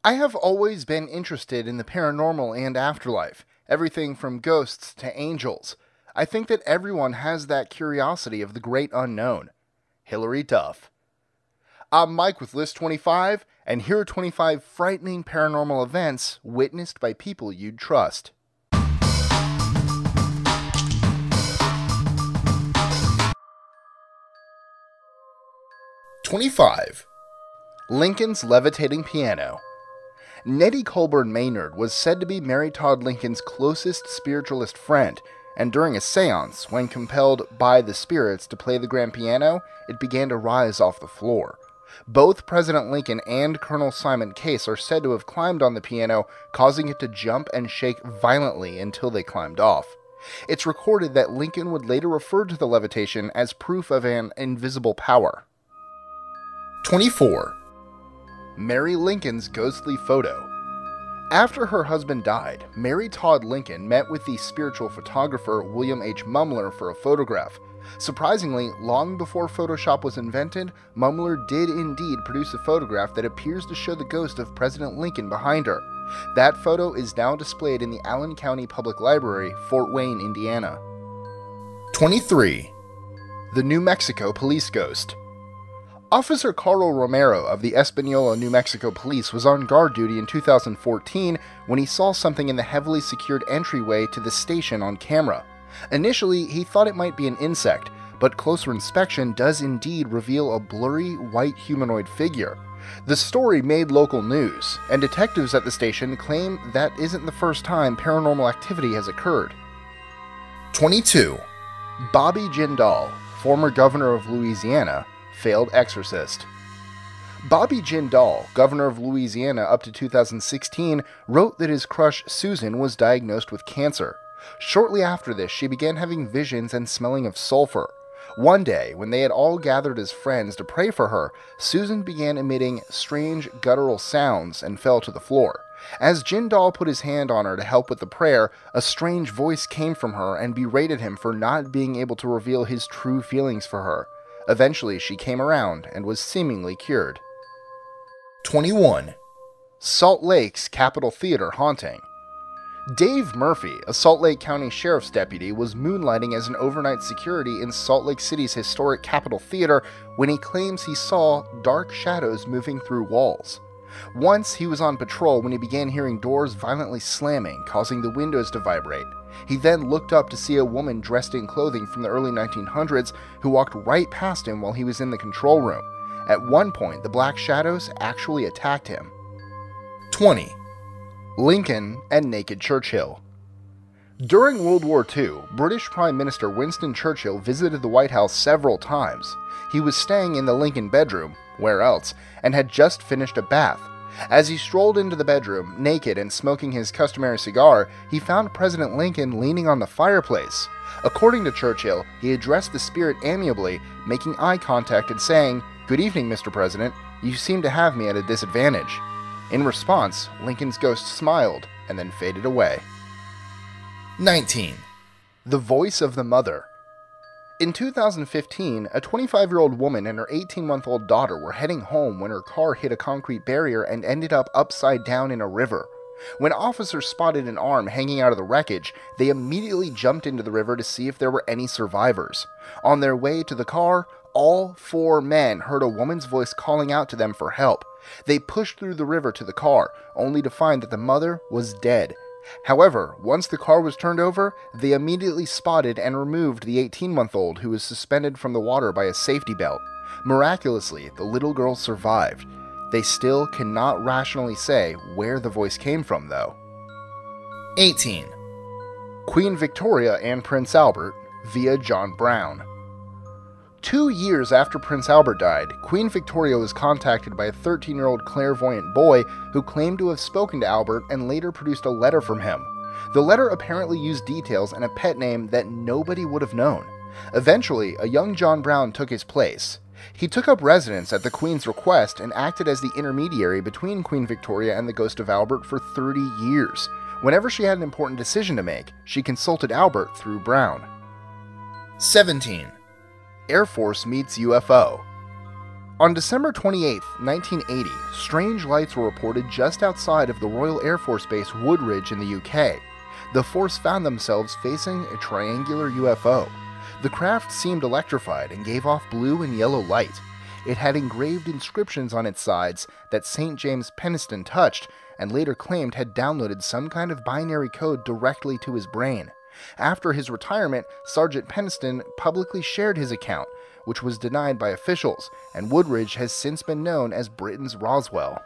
I have always been interested in the paranormal and afterlife, everything from ghosts to angels. I think that everyone has that curiosity of the great unknown. Hilary Duff. I'm Mike with List 25, and here are 25 frightening paranormal events witnessed by people you'd trust. #25. Lincoln's levitating piano. Nettie Colburn Maynard was said to be Mary Todd Lincoln's closest spiritualist friend, and during a seance, when compelled by the spirits to play the grand piano, it began to rise off the floor. Both President Lincoln and Colonel Simon Case are said to have climbed on the piano, causing it to jump and shake violently until they climbed off. It's recorded that Lincoln would later refer to the levitation as proof of an invisible power. 24. Mary Lincoln's ghostly photo. After her husband died, Mary Todd Lincoln met with the spiritual photographer William H. Mumler for a photograph. Surprisingly, long before Photoshop was invented, Mumler did indeed produce a photograph that appears to show the ghost of President Lincoln behind her. That photo is now displayed in the Allen County Public Library, Fort Wayne, Indiana. 23. The New Mexico Police Ghost. Officer Carl Romero of the Espanola, New Mexico Police was on guard duty in 2014 when he saw something in the heavily secured entryway to the station on camera. Initially, he thought it might be an insect, but closer inspection does indeed reveal a blurry, white humanoid figure. The story made local news, and detectives at the station claim that isn't the first time paranormal activity has occurred. 22. Bobby Jindal, former governor of Louisiana, failed exorcist. Bobby Jindal, governor of Louisiana up to 2016, wrote that his crush Susan was diagnosed with cancer. Shortly after this, she began having visions and smelling of sulfur. One day, when they had all gathered as friends to pray for her, Susan began emitting strange guttural sounds and fell to the floor. As Jindal put his hand on her to help with the prayer, a strange voice came from her and berated him for not being able to reveal his true feelings for her. Eventually, she came around and was seemingly cured. 21. Salt Lake's Capitol Theater haunting. Dave Murphy, a Salt Lake County Sheriff's deputy, was moonlighting as an overnight security in Salt Lake City's historic Capitol Theater when he claims he saw dark shadows moving through walls. Once, he was on patrol when he began hearing doors violently slamming, causing the windows to vibrate. He then looked up to see a woman dressed in clothing from the early 1900s who walked right past him while he was in the control room. At one point, the black shadows actually attacked him. 20. Lincoln and Naked Churchill. During World War II, British Prime Minister Winston Churchill visited the White House several times. He was staying in the Lincoln bedroom, where else, and had just finished a bath. As he strolled into the bedroom, naked and smoking his customary cigar, he found President Lincoln leaning on the fireplace. According to Churchill, he addressed the spirit amiably, making eye contact and saying, "Good evening, Mr. President. You seem to have me at a disadvantage." In response, Lincoln's ghost smiled and then faded away. 19. The Voice of the Mother. In 2015, a 25-year-old woman and her 18-month-old daughter were heading home when her car hit a concrete barrier and ended up upside down in a river. When officers spotted an arm hanging out of the wreckage, they immediately jumped into the river to see if there were any survivors. On their way to the car, all 4 men heard a woman's voice calling out to them for help. They pushed through the river to the car, only to find that the mother was dead. However, once the car was turned over, they immediately spotted and removed the 18-month-old who was suspended from the water by a safety belt. Miraculously, the little girl survived. They still cannot rationally say where the voice came from, though. 18. Queen Victoria and Prince Albert via John Brown. 2 years after Prince Albert died, Queen Victoria was contacted by a 13-year-old clairvoyant boy who claimed to have spoken to Albert and later produced a letter from him. The letter apparently used details and a pet name that nobody would have known. Eventually, a young John Brown took his place. He took up residence at the Queen's request and acted as the intermediary between Queen Victoria and the ghost of Albert for 30 years. Whenever she had an important decision to make, she consulted Albert through Brown. 17. Air Force meets UFO. On December 28, 1980, strange lights were reported just outside of the Royal Air Force Base Woodridge in the UK. The force found themselves facing a triangular UFO. The craft seemed electrified and gave off blue and yellow light. It had engraved inscriptions on its sides that St. James Penniston touched and later claimed had downloaded some kind of binary code directly to his brain. After his retirement, Sergeant Penniston publicly shared his account, which was denied by officials, and Woodridge has since been known as Britain's Roswell.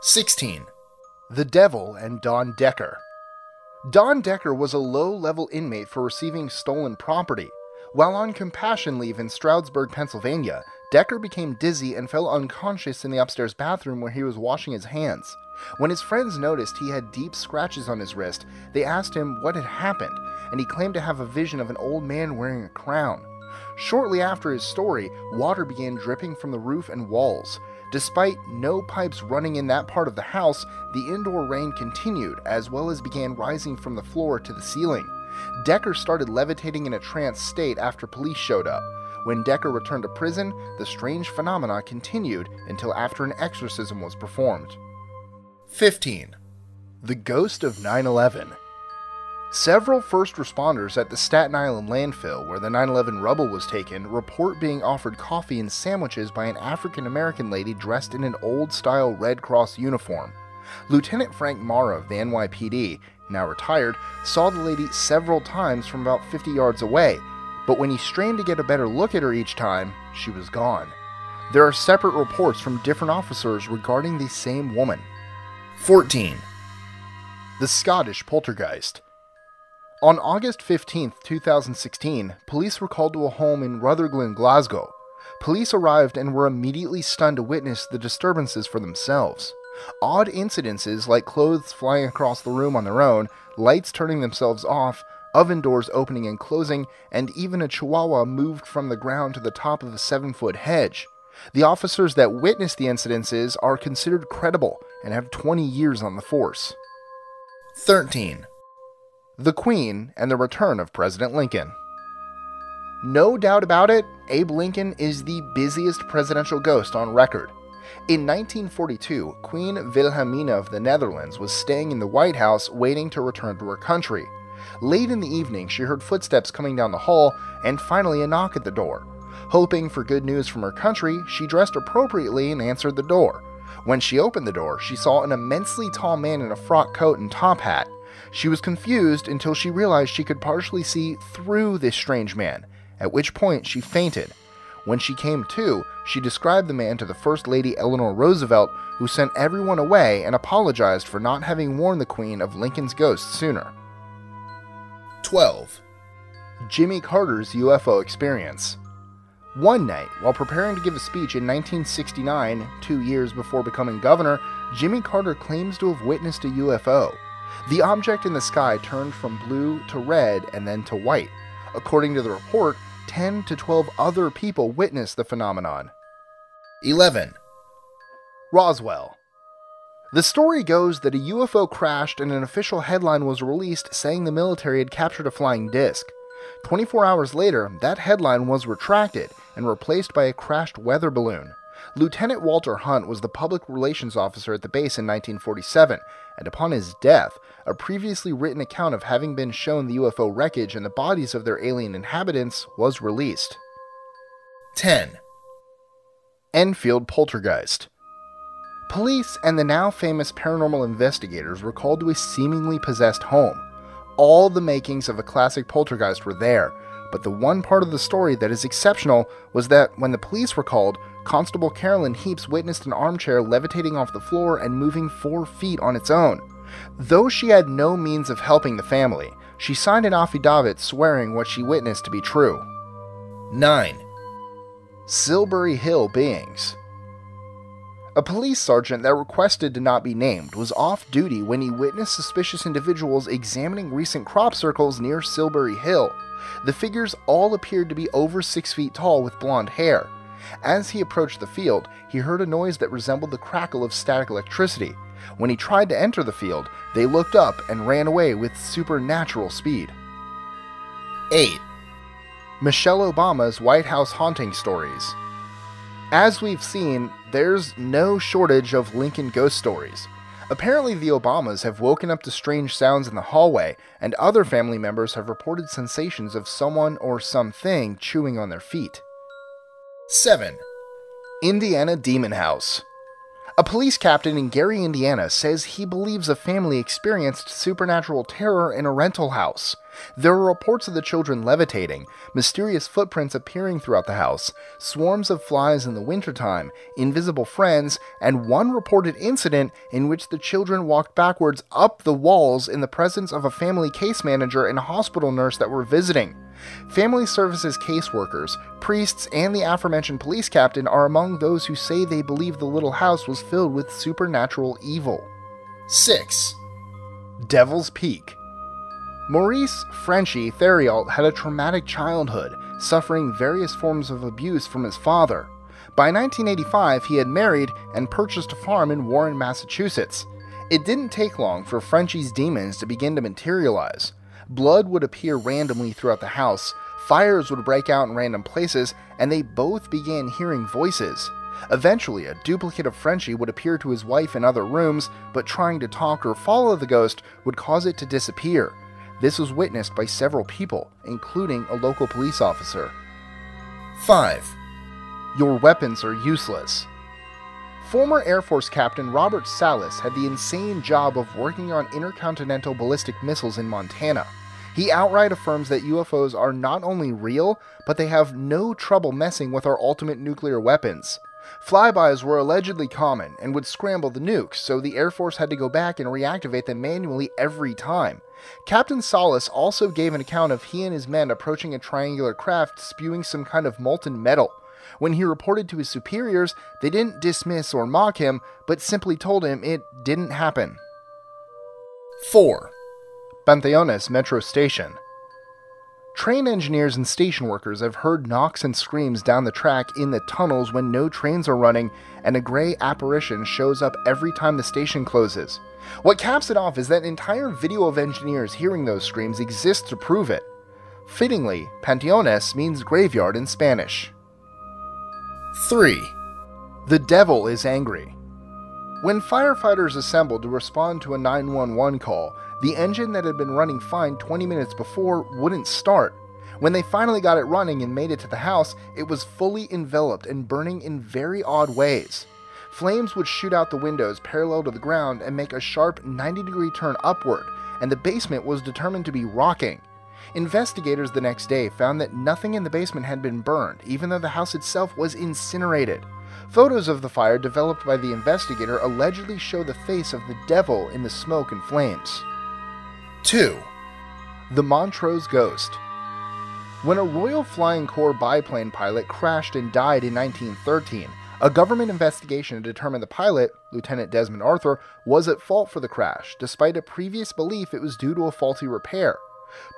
16. The Devil and Don Decker. Don Decker was a low-level inmate for receiving stolen property. While on compassion leave in Stroudsburg, Pennsylvania, Decker became dizzy and fell unconscious in the upstairs bathroom where he was washing his hands. When his friends noticed he had deep scratches on his wrist, they asked him what had happened, and he claimed to have a vision of an old man wearing a crown. Shortly after his story, water began dripping from the roof and walls. Despite no pipes running in that part of the house, the indoor rain continued, as well as began rising from the floor to the ceiling. Decker started levitating in a trance state after police showed up. When Decker returned to prison, the strange phenomena continued until after an exorcism was performed. 15. The Ghost of 9/11. Several first responders at the Staten Island landfill where the 9/11 rubble was taken report being offered coffee and sandwiches by an African-American lady dressed in an old-style Red Cross uniform. Lieutenant Frank Mara of the NYPD, now retired, saw the lady several times from about 50 yards away, but when he strained to get a better look at her each time, she was gone. There are separate reports from different officers regarding the same woman. 14. The Scottish Poltergeist. On August 15, 2016, police were called to a home in Rutherglen, Glasgow. Police arrived and were immediately stunned to witness the disturbances for themselves. Odd incidences like clothes flying across the room on their own, lights turning themselves off, oven doors opening and closing, and even a chihuahua moved from the ground to the top of a 7-foot hedge. The officers that witnessed the incidences are considered credible and have 20 years on the force. 13. The Queen and the Return of President Lincoln. No doubt about it, Abe Lincoln is the busiest presidential ghost on record. In 1942, Queen Wilhelmina of the Netherlands was staying in the White House waiting to return to her country. Late in the evening, she heard footsteps coming down the hall and finally a knock at the door. Hoping for good news from her country, she dressed appropriately and answered the door. When she opened the door, she saw an immensely tall man in a frock coat and top hat. She was confused until she realized she could partially see through this strange man, at which point she fainted. When she came to, she described the man to the First Lady Eleanor Roosevelt, who sent everyone away and apologized for not having warned the Queen of Lincoln's ghost sooner. 12. Jimmy Carter's UFO experience. One night, while preparing to give a speech in 1969, 2 years before becoming governor, Jimmy Carter claims to have witnessed a UFO. The object in the sky turned from blue to red and then to white. According to the report, 10 to 12 other people witnessed the phenomenon. 11. Roswell. The story goes that a UFO crashed and an official headline was released saying the military had captured a flying disc. 24 hours later, that headline was retracted and replaced by a crashed weather balloon. Lieutenant Walter Hunt was the public relations officer at the base in 1947, and upon his death, a previously written account of having been shown the UFO wreckage and the bodies of their alien inhabitants was released. 10. Enfield Poltergeist. Police and the now famous paranormal investigators were called to a seemingly possessed home. All the makings of a classic poltergeist were there, but the one part of the story that is exceptional was that when the police were called, Constable Carolyn Heaps witnessed an armchair levitating off the floor and moving 4 feet on its own. Though she had no means of helping the family, she signed an affidavit swearing what she witnessed to be true. 9. Silbury Hill Beings. A police sergeant that requested to not be named was off duty when he witnessed suspicious individuals examining recent crop circles near Silbury Hill. The figures all appeared to be over 6 feet tall with blonde hair. As he approached the field, he heard a noise that resembled the crackle of static electricity. When he tried to enter the field, they looked up and ran away with supernatural speed. 8. Michelle Obama's White House haunting stories. As we've seen, there's no shortage of Lincoln ghost stories. Apparently the Obamas have woken up to strange sounds in the hallway, and other family members have reported sensations of someone or something chewing on their feet. 7. Indiana Demon House. A police captain in Gary, Indiana says he believes a family experienced supernatural terror in a rental house. There are reports of the children levitating, mysterious footprints appearing throughout the house, swarms of flies in the wintertime, invisible friends, and one reported incident in which the children walked backwards up the walls in the presence of a family case manager and a hospital nurse that were visiting. Family services caseworkers, priests, and the aforementioned police captain are among those who say they believe the little house was filled with supernatural evil. 6. Devil's Peak. Maurice Frenchy Theriault had a traumatic childhood, suffering various forms of abuse from his father. By 1985, he had married and purchased a farm in Warren, Massachusetts. It didn't take long for Frenchy's demons to begin to materialize. Blood would appear randomly throughout the house, fires would break out in random places, and they both began hearing voices. Eventually, a duplicate of Frenchy would appear to his wife in other rooms, but trying to talk or follow the ghost would cause it to disappear. This was witnessed by several people, including a local police officer. 5. Your weapons are useless. Former Air Force Captain Robert Salas had the insane job of working on intercontinental ballistic missiles in Montana. He outright affirms that UFOs are not only real, but they have no trouble messing with our ultimate nuclear weapons. Flybys were allegedly common and would scramble the nukes, so the Air Force had to go back and reactivate them manually every time. Captain Salas also gave an account of he and his men approaching a triangular craft spewing some kind of molten metal. When he reported to his superiors, they didn't dismiss or mock him, but simply told him it didn't happen. 4. Panteones Metro Station. Train engineers and station workers have heard knocks and screams down the track in the tunnels when no trains are running, and a gray apparition shows up every time the station closes. What caps it off is that an entire video of engineers hearing those screams exists to prove it. Fittingly, Panteones means graveyard in Spanish. 3. The devil is angry. When firefighters assembled to respond to a 911 call, the engine that had been running fine 20 minutes before wouldn't start. When they finally got it running and made it to the house, it was fully enveloped and burning in very odd ways. Flames would shoot out the windows parallel to the ground and make a sharp 90-degree turn upward, and the basement was determined to be rocking. Investigators the next day found that nothing in the basement had been burned, even though the house itself was incinerated. Photos of the fire developed by the investigator allegedly show the face of the devil in the smoke and flames. 2. The Montrose Ghost. When a Royal Flying Corps biplane pilot crashed and died in 1913, a government investigation determined the pilot, Lieutenant Desmond Arthur, was at fault for the crash, despite a previous belief it was due to a faulty repair.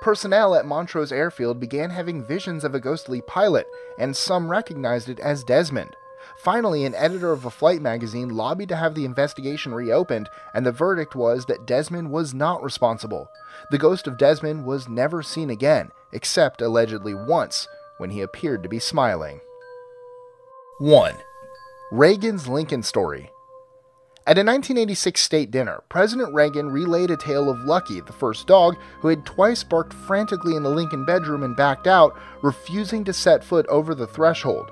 Personnel at Montrose Airfield began having visions of a ghostly pilot, and some recognized it as Desmond. Finally, an editor of a flight magazine lobbied to have the investigation reopened, and the verdict was that Desmond was not responsible. The ghost of Desmond was never seen again, except allegedly once, when he appeared to be smiling. 1. Reagan's Lincoln Story. At a 1986 state dinner, President Reagan relayed a tale of Lucky, the first dog, who had twice barked frantically in the Lincoln bedroom and backed out, refusing to set foot over the threshold.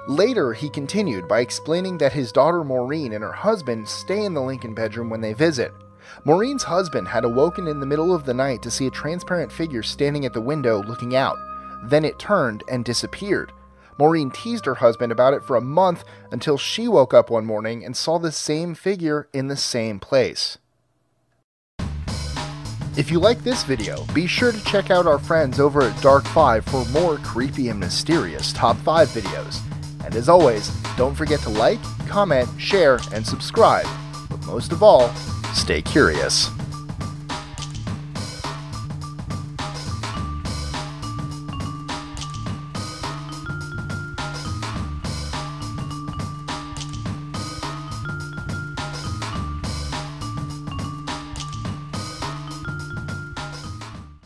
Later, he continued by explaining that his daughter Maureen and her husband stay in the Lincoln bedroom when they visit. Maureen's husband had awoken in the middle of the night to see a transparent figure standing at the window looking out. Then it turned and disappeared. Maureen teased her husband about it for a month until she woke up one morning and saw the same figure in the same place. If you like this video, be sure to check out our friends over at Dark 5 for more creepy and mysterious Top 5 videos. And as always, don't forget to like, comment, share, and subscribe. But most of all, stay curious.